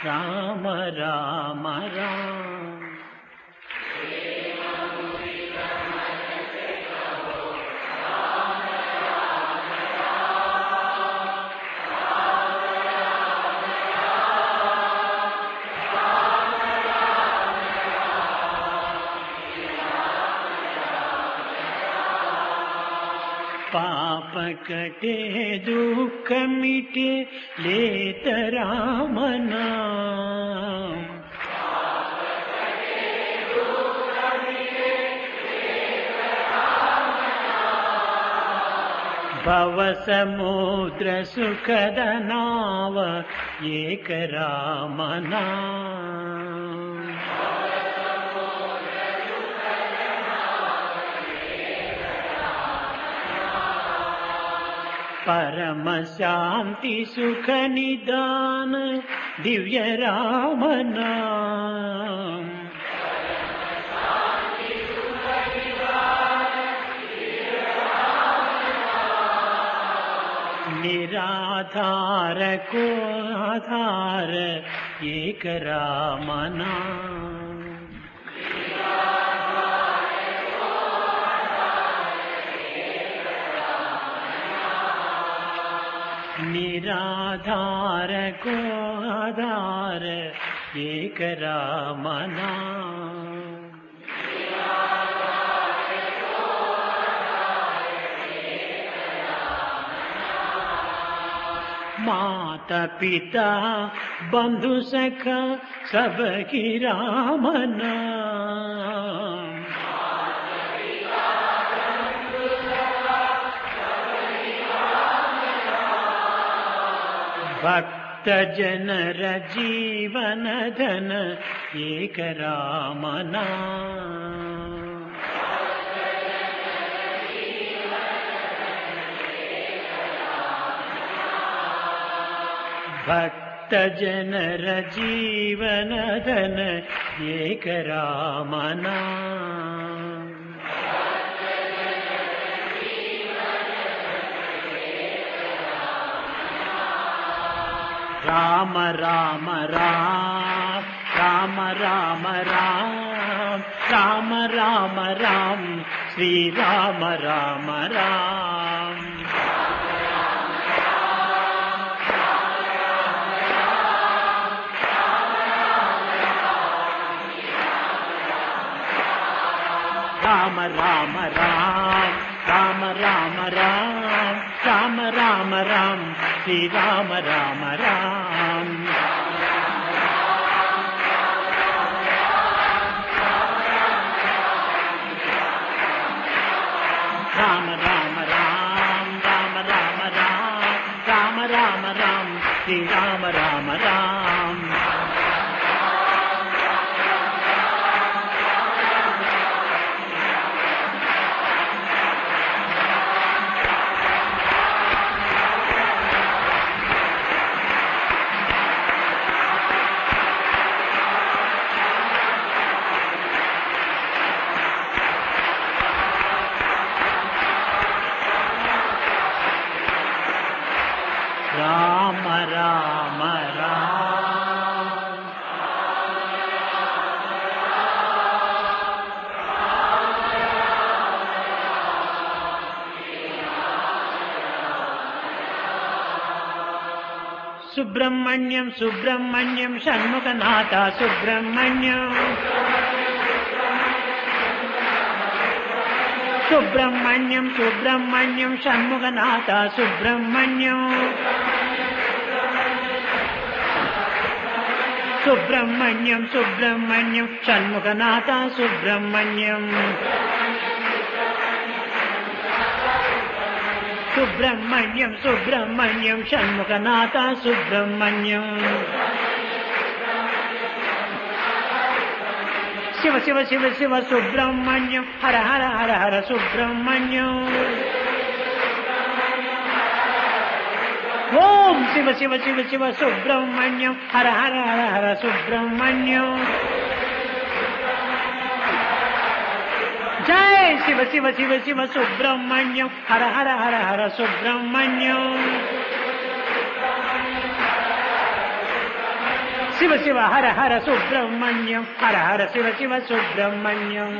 राम राम राम। पाप कटे दुख मिटे लेत राम नाम, भव समुद्र सुखद नाव एक राम नाम, परम शांति सुख निदान दिव्य राम नाम, निराधार को आधार एक राम नाम, निराधार को आधार एक राम नाम, माता पिता बंधु सखा सबकी राम नाम, भक्त భక్త జనర జీవన ధన ఏక రామనా భక్త జనర జీవన ధన ఏక రామనా రామ రామ రామ రామ రామ రామ రామ రామ శ్రీ రామ రామ రామ రామ రామ రామ రామ రామ రామ రామ రామ రామ శ్రీ రామ రామ రామ రామ రామ రామ రామ రామ రామ రామ రామ శ్రీ రామ రామ రామ రామ రామ రామ సుబ్రహ్మణ్యం సుబ్రహ్మణ్యం షణ్ముఖనాథ సుబ్రహ్మణ్యం సుబ్రహ్మణ్యం సుబ్రహ్మణ్యం షణ్ముఖనాథ సుబ్రహ్మణ్యం సుబ్రహ్మణ్యం సుబ్రహ్మణ్యం షణ్ముఖనాథ సుబ్రహ్మణ్యం సుబ్రహ్మణ్యం సుబ్రహ్మణ్యం షణ్ముఖనాథ సుబ్రహ్మణ్యం శివ శివ శివ శివ సుబ్రహ్మణ్యం హర హర హర హర సుబ్రహ్మణ్యం ఓం శివ శివ శివ శివ సుబ్రహ్మణ్యం హర హర హర హర సుబ్రహ్మణ్యం జై శివ శివ శివ శివ సుబ్రహ్మణ్యం హర హర హర హర సుబ్రహ్మణ్యం శివ శివ హర హర సుబ్రహ్మణ్యం హర హర శివ శివ సుబ్రహ్మణ్యం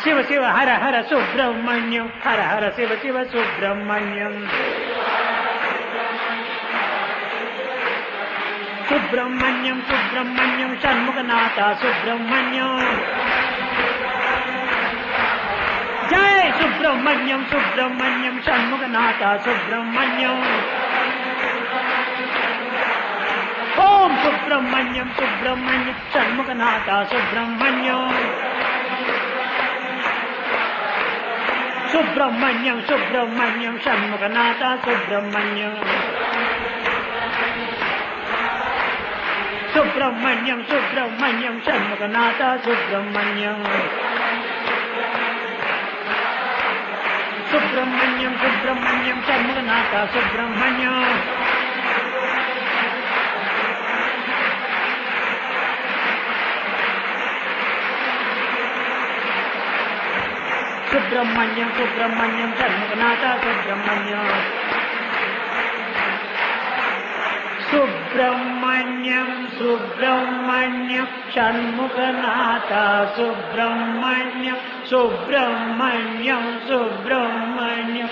శివ శివ హర హర సుబ్రహ్మణ్యం హర హర శివ శివ సుబ్రహ్మణ్యం సుబ్రహ్మణ్యం సుబ్రహ్మణ్యం షణ్ముఖనాథ సుబ్రహ్మణ్యం జై సుబ్రహ్మణ్యం సుబ్రహ్మణ్యం షణ్ముఖనాథ సుబ్రహ్మణ్యం ఓం సుబ్రహ్మణ్యం సుబ్రహ్మణ్యం షణ్ముఖనాథ సుబ్రహ్మణ్యం సుబ్రహ్మణ్యం సుబ్రహ్మణ్యం షణ్ముఖనాథ సుబ్రహ్మణ్యం సుబ్రహ్మణ్యం సుబ్రహ్మణ్యం షణ్ముఖనాథ సుబ్రహ్మణ్యం సుబ్రహ్మణ్యం సుబ్రహ్మణ్యం షణ్ముఖనాథ సుబ్రహ్మణ్యం సుబ్రహ్మణ్యం సుబ్రహ్మణ్యం షణ్ముఖనాథ సుబ్రహ్మణ్యం సుబ్రహ్మణ్యం సుబ్రహ్మణ్యం షణ్ముఖనాథ సుబ్రహ్మణ్యం సుబ్రహ్మణ్యం సుబ్రహ్మణ్యం